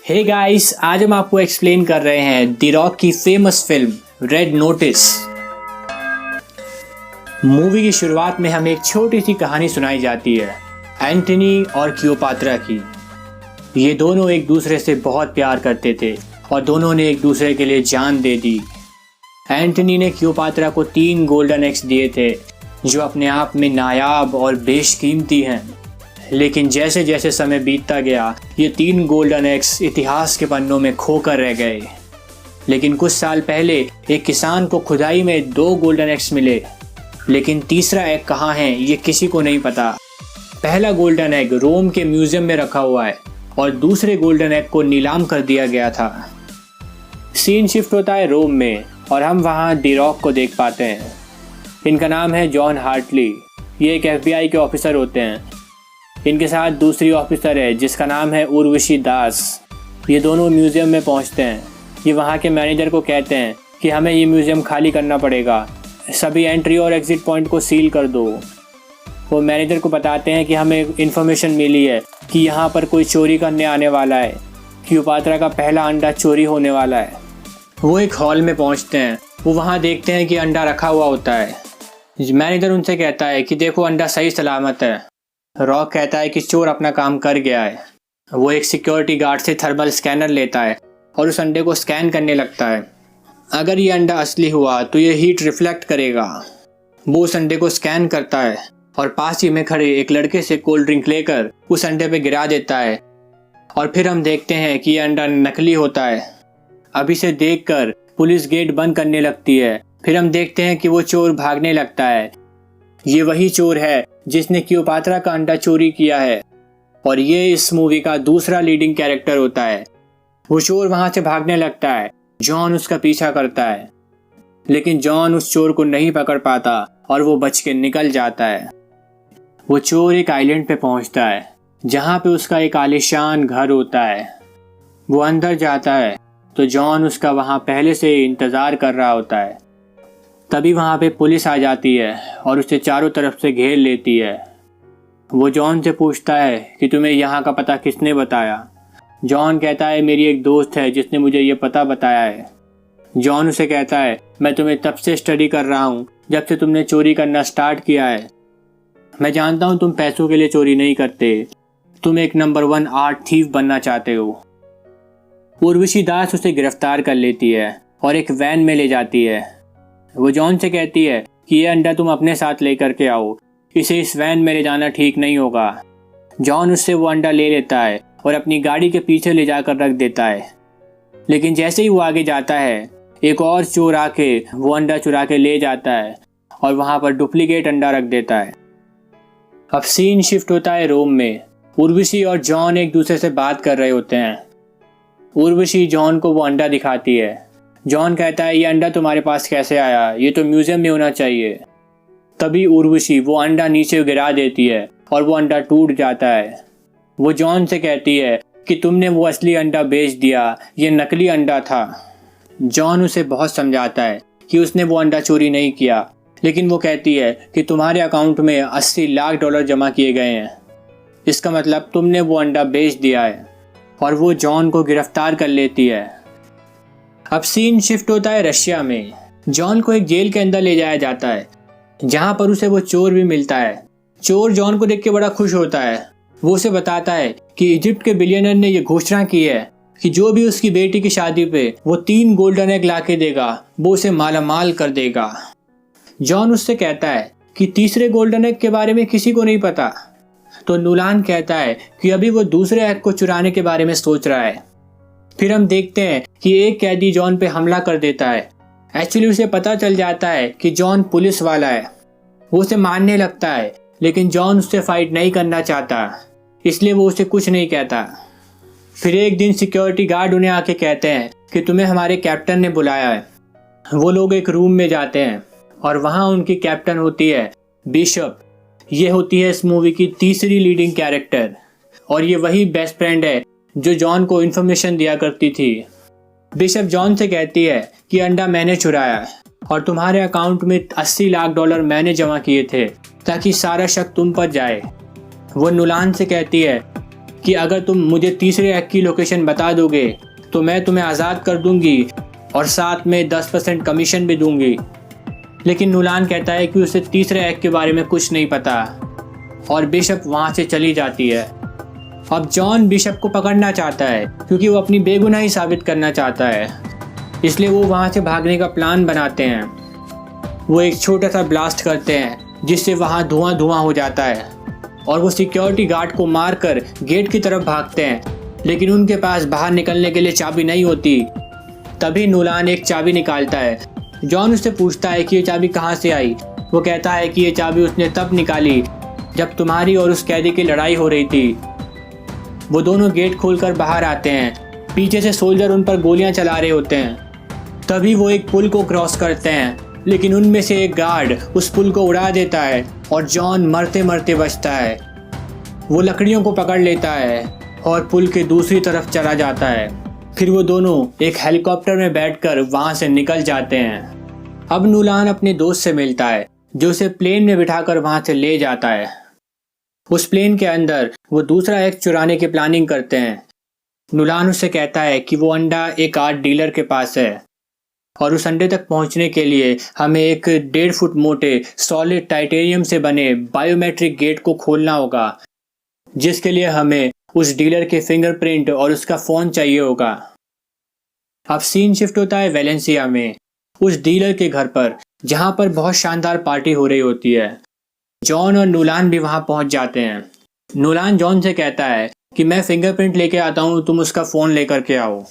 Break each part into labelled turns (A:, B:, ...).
A: Hey guys, आज हम आपको एक्सप्लेन कर रहे हैं द रॉक की famous film red notice. Movie की शुरुआत में हमें एक छोटी सी कहानी सुनाई जाती है एंटनी और क्लियोपात्रा की। ये दोनों एक दूसरे से बहुत प्यार करते थे और दोनों ने एक दूसरे के लिए जान दे दी। एंटनी ने क्लियोपात्रा को 3 गोल्डन एग्स दिए थे जो अपने आप में नायाब और बेशकीमती हैं। लेकिन जैसे जैसे समय बीतता गया ये 3 गोल्डन एग्स इतिहास के पन्नों में खोकर रह गए। लेकिन कुछ साल पहले एक किसान को खुदाई में 2 गोल्डन एग्स मिले, लेकिन तीसरा एग कहाँ है ये किसी को नहीं पता। पहला गोल्डन एग रोम के म्यूजियम में रखा हुआ है और दूसरे गोल्डन एग को नीलाम कर दिया गया था। सीन शिफ्ट होता है रोम में और हम वहाँ द रॉक को देख पाते हैं। इनका नाम है जॉन हार्टली। ये एक FBI के ऑफिसर होते हैं। इनके साथ दूसरी ऑफिसर है जिसका नाम है उर्वशी दास। ये दोनों म्यूज़ियम में पहुंचते हैं। ये वहां के मैनेजर को कहते हैं कि हमें ये म्यूज़ियम खाली करना पड़ेगा, सभी एंट्री और एग्ज़िट पॉइंट को सील कर दो। वो मैनेजर को बताते हैं कि हमें इन्फॉर्मेशन मिली है कि यहाँ पर कोई चोरी करने आने वाला है। क्लियोपात्रा का पहला अंडा चोरी होने वाला है। वो एक हॉल में पहुँचते हैं। वो वहाँ देखते हैं कि अंडा रखा हुआ होता है। मैनेजर उनसे कहता है कि देखो अंडा सही सलामत है। रॉक कहता है कि चोर अपना काम कर गया है। वो एक सिक्योरिटी गार्ड से थर्मल स्कैनर लेता है और उस अंडे को स्कैन करने लगता है। अगर ये अंडा असली हुआ तो ये हीट रिफ्लेक्ट करेगा। वो उस अंडे को स्कैन करता है और पास ही में खड़े एक लड़के से कोल्ड ड्रिंक लेकर उस अंडे पे गिरा देता है। और फिर हम देखते हैं कि ये अंडा नकली होता है। अब इसे देखकर पुलिस गेट बंद करने लगती है। फिर हम देखते हैं कि वो चोर भागने लगता है। ये वही चोर है जिसने क्लियोपात्रा का अंडा चोरी किया है और ये इस मूवी का दूसरा लीडिंग कैरेक्टर होता है। वो चोर वहां से भागने लगता है। जॉन उसका पीछा करता है, लेकिन जॉन उस चोर को नहीं पकड़ पाता और वो बच के निकल जाता है। वो चोर एक आइलैंड पे पहुंचता है जहां पे उसका एक आलीशान घर होता है। वो अंदर जाता है तो जॉन उसका वहां पहले से इंतजार कर रहा होता है। तभी वहाँ पे पुलिस आ जाती है और उसे चारों तरफ से घेर लेती है। वो जॉन से पूछता है कि तुम्हें यहाँ का पता किसने बताया। जॉन कहता है मेरी एक दोस्त है जिसने मुझे ये पता बताया है। जॉन उसे कहता है मैं तुम्हें तब से स्टडी कर रहा हूँ जब से तुमने चोरी करना स्टार्ट किया है। मैं जानता हूँ तुम पैसों के लिए चोरी नहीं करते, तुम एक नंबर 1 आर्ट थीफ बनना चाहते हो। उर्वशी दास उसे गिरफ्तार कर लेती है और एक वैन में ले जाती है। वो जॉन से कहती है कि ये अंडा तुम अपने साथ लेकर के आओ, इसे इस वैन में ले जाना ठीक नहीं होगा। जॉन उससे वो अंडा ले लेता है और अपनी गाड़ी के पीछे ले जाकर रख देता है। लेकिन जैसे ही वो आगे जाता है एक और चोर आके वो अंडा चुरा के ले जाता है और वहाँ पर डुप्लीकेट अंडा रख देता है। अब सीन शिफ्ट होता है रोम में। उर्वशी और जॉन एक दूसरे से बात कर रहे होते हैं। उर्वशी जॉन को वो अंडा दिखाती है। जॉन कहता है ये अंडा तुम्हारे पास कैसे आया, ये तो म्यूजियम में होना चाहिए। तभी उर्वशी वो अंडा नीचे गिरा देती है और वो अंडा टूट जाता है। वो जॉन से कहती है कि तुमने वो असली अंडा बेच दिया, ये नकली अंडा था। जॉन उसे बहुत समझाता है कि उसने वो अंडा चोरी नहीं किया, लेकिन वो कहती है कि तुम्हारे अकाउंट में $80 लाख जमा किए गए हैं, इसका मतलब तुमने वो अंडा बेच दिया है। और वो जॉन को गिरफ्तार कर लेती है। अब सीन शिफ्ट होता है रशिया में। जॉन को एक जेल के अंदर ले जाया जाता है जहां पर उसे वो चोर भी मिलता है। चोर जॉन को देख के बड़ा खुश होता है। वो उसे बताता है कि इजिप्ट के बिलियनर ने ये घोषणा की है कि जो भी उसकी बेटी की शादी पे वो 3 गोल्डन एग ला के देगा वो उसे मालामाल कर देगा। जॉन उससे कहता है कि तीसरे गोल्डन एग के बारे में किसी को नहीं पता। तो नूलान कहता है कि अभी वो दूसरे एग को चुराने के बारे में सोच रहा है। फिर हम देखते हैं कि एक कैदी जॉन पे हमला कर देता है। एक्चुअली उसे पता चल जाता है कि जॉन पुलिस वाला है। वो उसे मारने लगता है, लेकिन जॉन उससे फाइट नहीं करना चाहता, इसलिए वो उसे कुछ नहीं कहता। फिर एक दिन सिक्योरिटी गार्ड उन्हें आके कहते हैं कि तुम्हें हमारे कैप्टन ने बुलाया है। वो लोग एक रूम में जाते हैं और वहाँ उनकी कैप्टन होती है बिशप। ये होती है इस मूवी की तीसरी लीडिंग कैरेक्टर और ये वही बेस्ट फ्रेंड है जो जॉन को इन्फॉर्मेशन दिया करती थी। बिशप जॉन से कहती है कि अंडा मैंने चुराया है और तुम्हारे अकाउंट में $80 लाख मैंने जमा किए थे ताकि सारा शक तुम पर जाए। वो नूलान से कहती है कि अगर तुम मुझे तीसरे एग की लोकेशन बता दोगे तो मैं तुम्हें आज़ाद कर दूंगी और साथ में 10% कमीशन भी दूंगी। लेकिन नूलान कहता है कि उसे तीसरे एग के बारे में कुछ नहीं पता और बिशप वहाँ से चली जाती है। अब जॉन बिशप को पकड़ना चाहता है क्योंकि वो अपनी बेगुनाही साबित करना चाहता है, इसलिए वो वहाँ से भागने का प्लान बनाते हैं। वो एक छोटा सा ब्लास्ट करते हैं जिससे वहाँ धुआं धुआं हो जाता है और वो सिक्योरिटी गार्ड को मारकर गेट की तरफ भागते हैं, लेकिन उनके पास बाहर निकलने के लिए चाबी नहीं होती। तभी नूलान एक चाबी निकालता है। जॉन उससे पूछता है कि ये चाबी कहाँ से आई। वो कहता है कि ये चाबी उसने तब निकाली जब तुम्हारी और उस कैदी की लड़ाई हो रही थी। वो दोनों गेट खोलकर बाहर आते हैं। पीछे से सोल्जर उन पर गोलियां चला रहे होते हैं। तभी वो एक पुल को क्रॉस करते हैं, लेकिन उनमें से एक गार्ड उस पुल को उड़ा देता है और जॉन मरते मरते बचता है। वो लकड़ियों को पकड़ लेता है और पुल के दूसरी तरफ चला जाता है। फिर वो दोनों एक हेलीकॉप्टर में बैठकर वहां से निकल जाते हैं। अब नूलान अपने दोस्त से मिलता है जो उसे प्लेन में बिठाकर वहां से ले जाता है। उस प्लेन के अंदर वो दूसरा एग चुराने की प्लानिंग करते हैं। नूलान उससे कहता है कि वो अंडा एक आर्ट डीलर के पास है और उस अंडे तक पहुंचने के लिए हमें एक 1.5 फुट मोटे सॉलिड टाइटेनियम से बने बायोमेट्रिक गेट को खोलना होगा, जिसके लिए हमें उस डीलर के फिंगरप्रिंट और उसका फ़ोन चाहिए होगा। अब सीन शिफ्ट होता है वेलेंसिया में, उस डीलर के घर पर, जहां पर बहुत शानदार पार्टी हो रही होती है। जॉन और नूलान भी वहां पहुंच जाते हैं। नूलान जॉन से कहता है कि मैं फिंगरप्रिंट लेके आता हूं, तुम उसका फ़ोन लेकर के आओ।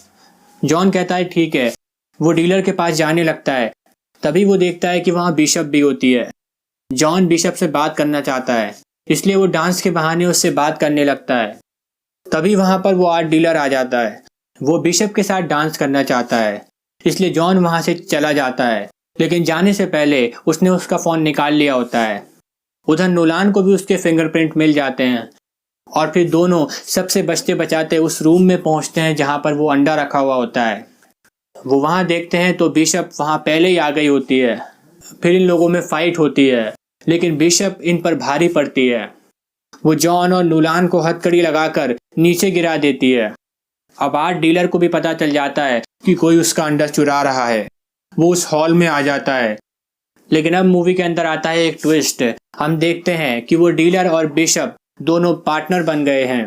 A: जॉन कहता है ठीक है। वो डीलर के पास जाने लगता है। तभी वो देखता है कि वहाँ बिशप भी होती है। जॉन बिशप से बात करना चाहता है, इसलिए वो डांस के बहाने उससे बात करने लगता है। तभी वहाँ पर वो आर्ट डीलर आ जाता है। वो बिशप के साथ डांस करना चाहता है, इसलिए जॉन वहाँ से चला जाता है, लेकिन जाने से पहले उसने उसका फ़ोन निकाल लिया होता है। उधर नूलान को भी उसके फिंगरप्रिंट मिल जाते हैं और फिर दोनों सबसे बचते बचाते उस रूम में पहुँचते हैं जहाँ पर वो अंडा रखा हुआ होता है। वो वहाँ देखते हैं तो बिशप वहाँ पहले ही आ गई होती है। फिर इन लोगों में फाइट होती है, लेकिन बिशप इन पर भारी पड़ती है। वो जॉन और नूलान को हथकड़ी लगाकर नीचे गिरा देती है। अब आर्ट डीलर को भी पता चल जाता है कि कोई उसका अंडा चुरा रहा है। वो उस हॉल में आ जाता है, लेकिन अब मूवी के अंदर आता है एक ट्विस्ट। हम देखते हैं कि वो डीलर और बिशप दोनों पार्टनर बन गए हैं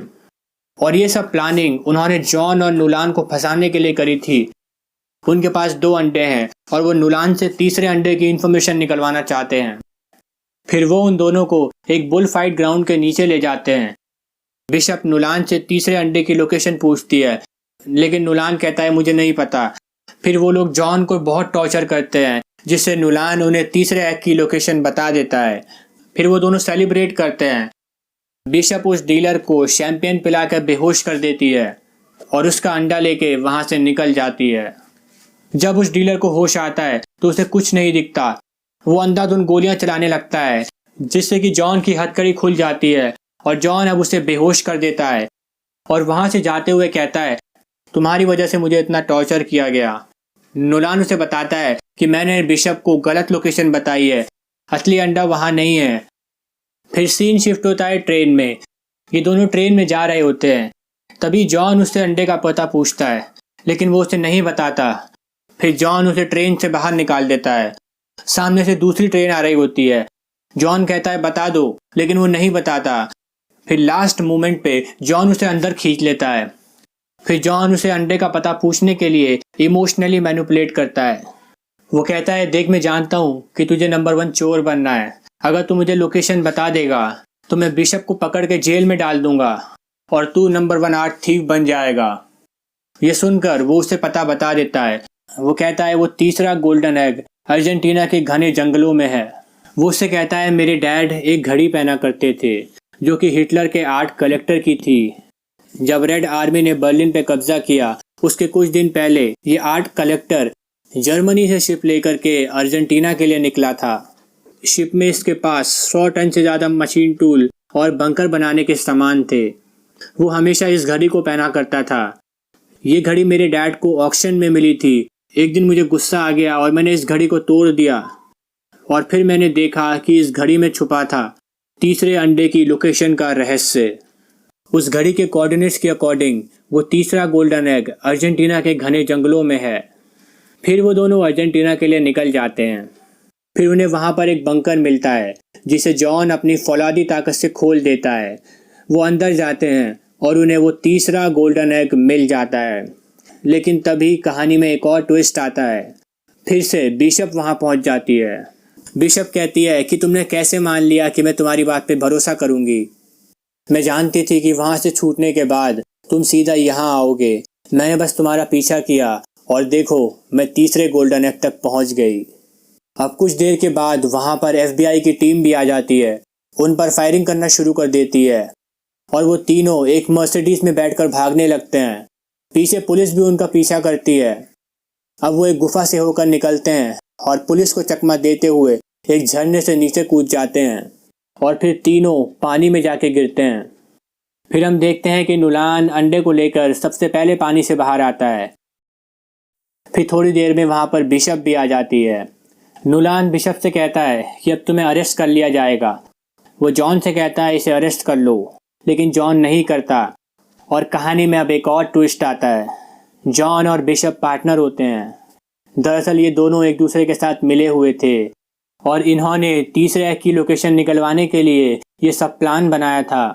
A: और ये सब प्लानिंग उन्होंने जॉन और नूलान को फंसाने के लिए करी थी। उनके पास 2 अंडे हैं और वो नूलान से तीसरे अंडे की इंफॉर्मेशन निकलवाना चाहते हैं। फिर वो उन दोनों को एक बुल फाइट ग्राउंड के नीचे ले जाते हैं। बिशप नूलान से तीसरे अंडे की लोकेशन पूछती है, लेकिन नूलान कहता है मुझे नहीं पता। फिर वो लोग जॉन को बहुत टॉर्चर करते हैं, जिससे नूलान उन्हें तीसरे एग की लोकेशन बता देता है। फिर वो दोनों सेलिब्रेट करते हैं। बिशप उस डीलर को शैंपेन पिलाकर बेहोश कर देती है और उसका अंडा लेके वहां से निकल जाती है। जब उस डीलर को होश आता है तो उसे कुछ नहीं दिखता। वो अंधाधुंध गोलियां चलाने लगता है, जिससे कि जॉन की हथकड़ी खुल जाती है और जॉन अब उसे बेहोश कर देता है और वहां से जाते हुए कहता है तुम्हारी वजह से मुझे इतना टॉर्चर किया गया। नूलान उसे बताता है कि मैंने बिशप को गलत लोकेशन बताई है, असली अंडा वहां नहीं है। फिर सीन शिफ्ट होता है ट्रेन में। ये दोनों ट्रेन में जा रहे होते हैं। तभी जॉन उससे अंडे का पता पूछता है, लेकिन वो उसे नहीं बताता। फिर जॉन उसे ट्रेन से बाहर निकाल देता है। सामने से दूसरी ट्रेन आ रही होती है। जॉन कहता है बता दो, लेकिन वो नहीं बताता। फिर लास्ट मोमेंट पे जॉन उसे अंदर खींच लेता है। फिर जॉन उसे अंडे का पता पूछने के लिए इमोशनली मैनिपुलेट करता है। वो कहता है देख मैं जानता हूँ कि तुझे नंबर 1 चोर बनना है। अगर तू मुझे लोकेशन बता देगा तो मैं बिशप को पकड़ के जेल में डाल दूंगा और तू नंबर 1 आर्ट थीव बन जाएगा। ये सुनकर वो उसे पता बता देता है। वो कहता है वो तीसरा गोल्डन एग अर्जेंटीना के घने जंगलों में है। वो उससे कहता है मेरे डैड एक घड़ी पहना करते थे जो कि हिटलर के आर्ट कलेक्टर की थी। जब रेड आर्मी ने बर्लिन पे कब्जा किया उसके कुछ दिन पहले ये आर्ट कलेक्टर जर्मनी से शिप लेकर के अर्जेंटीना के लिए निकला था। शिप में इसके पास 100 टन से ज़्यादा मशीन टूल और बंकर बनाने के सामान थे। वो हमेशा इस घड़ी को पहना करता था। ये घड़ी मेरे डैड को ऑक्शन में मिली थी। एक दिन मुझे गुस्सा आ गया और मैंने इस घड़ी को तोड़ दिया और फिर मैंने देखा कि इस घड़ी में छुपा था तीसरे अंडे की लोकेशन का रहस्य। उस घड़ी के कोऑर्डिनेट्स के अकॉर्डिंग वो तीसरा गोल्डन एग अर्जेंटीना के घने जंगलों में है। फिर वो दोनों अर्जेंटीना के लिए निकल जाते हैं। फिर उन्हें वहाँ पर एक बंकर मिलता है जिसे जॉन अपनी फौलादी ताकत से खोल देता है। वो अंदर जाते हैं और उन्हें वो तीसरा गोल्डन एग मिल जाता है। लेकिन तभी कहानी में एक और ट्विस्ट आता है। फिर से बिशप वहाँ पहुँच जाती है। बिशप कहती है कि तुमने कैसे मान लिया कि मैं तुम्हारी बात पे भरोसा करूँगी। मैं जानती थी कि वहाँ से छूटने के बाद तुम सीधा यहाँ आओगे। मैंने बस तुम्हारा पीछा किया और देखो मैं तीसरे गोल्डन एग तक पहुँच गई। अब कुछ देर के बाद वहाँ पर FBI की टीम भी आ जाती है। उन पर फायरिंग करना शुरू कर देती है और वो तीनों एक मर्सिडीज में बैठकर भागने लगते हैं। पीछे पुलिस भी उनका पीछा करती है। अब वो एक गुफा से होकर निकलते हैं और पुलिस को चकमा देते हुए एक झरने से नीचे कूद जाते हैं और फिर तीनों पानी में जाके गिरते हैं। फिर हम देखते हैं कि नुलान अंडे को लेकर सबसे पहले पानी से बाहर आता है। फिर थोड़ी देर में वहाँ पर बिशप भी आ जाती है। नुलान बिशप से कहता है कि अब तुम्हें अरेस्ट कर लिया जाएगा। वो जॉन से कहता है इसे अरेस्ट कर लो, लेकिन जॉन नहीं करता। और कहानी में अब एक और ट्विस्ट आता है। जॉन और बिशप पार्टनर होते हैं। दरअसल ये दोनों एक दूसरे के साथ मिले हुए थे और इन्होंने तीसरे एग की लोकेशन निकलवाने के लिए ये सब प्लान बनाया था।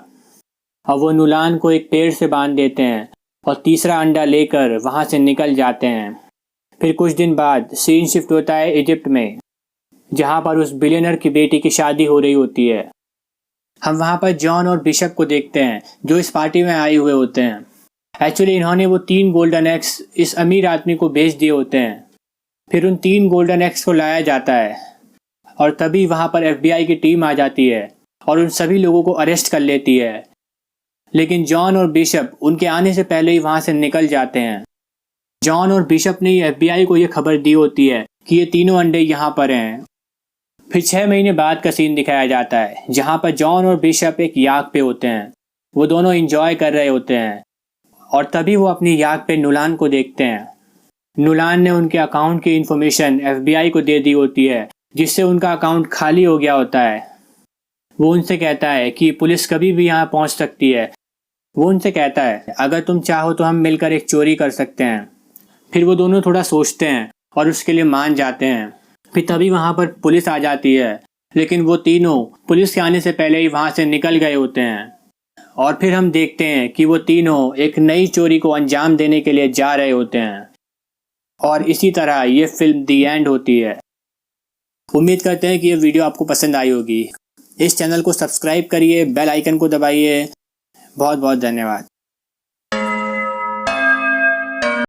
A: अब वो नुलान को एक पेड़ से बांध देते हैं और तीसरा अंडा लेकर वहाँ से निकल जाते हैं। फिर कुछ दिन बाद सीन शिफ्ट होता है इजिप्ट में, जहाँ पर उस बिलियनर की बेटी की शादी हो रही होती है। हम वहाँ पर जॉन और बिशप को देखते हैं जो इस पार्टी में आए हुए होते हैं। एक्चुअली इन्होंने वो 3 गोल्डन एग्स इस अमीर आदमी को बेच दिए होते हैं। फिर उन 3 गोल्डन एग्स को लाया जाता है और तभी वहाँ पर FBI की टीम आ जाती है और उन सभी लोगों को अरेस्ट कर लेती है। लेकिन जॉन और बिशप उनके आने से पहले ही वहाँ से निकल जाते हैं। जॉन और बिशप ने FBI को ये खबर दी होती है कि ये तीनों अंडे यहाँ पर हैं। फिर 6 महीने बाद का सीन दिखाया जाता है जहाँ पर जॉन और बिशप एक याक पे होते हैं। वो दोनों एंजॉय कर रहे होते हैं और तभी वो अपनी याक पे नुलान को देखते हैं। नुलान ने उनके अकाउंट की इन्फॉर्मेशन FBI को दे दी होती है, जिससे उनका अकाउंट खाली हो गया होता है। वो उनसे कहता है कि पुलिस कभी भी यहाँ पहुँच सकती है। वो उनसे कहता है अगर तुम चाहो तो हम मिलकर एक चोरी कर सकते हैं। फिर वो दोनों थोड़ा सोचते हैं और उसके लिए मान जाते हैं। फिर तभी वहाँ पर पुलिस आ जाती है, लेकिन वो तीनों पुलिस के आने से पहले ही वहाँ से निकल गए होते हैं। और फिर हम देखते हैं कि वो तीनों एक नई चोरी को अंजाम देने के लिए जा रहे होते हैं। और इसी तरह ये फिल्म दी एंड होती है। उम्मीद करते हैं कि ये वीडियो आपको पसंद आई होगी। इस चैनल को सब्सक्राइब करिए, बेल आइकन को दबाइए। बहुत बहुत धन्यवाद।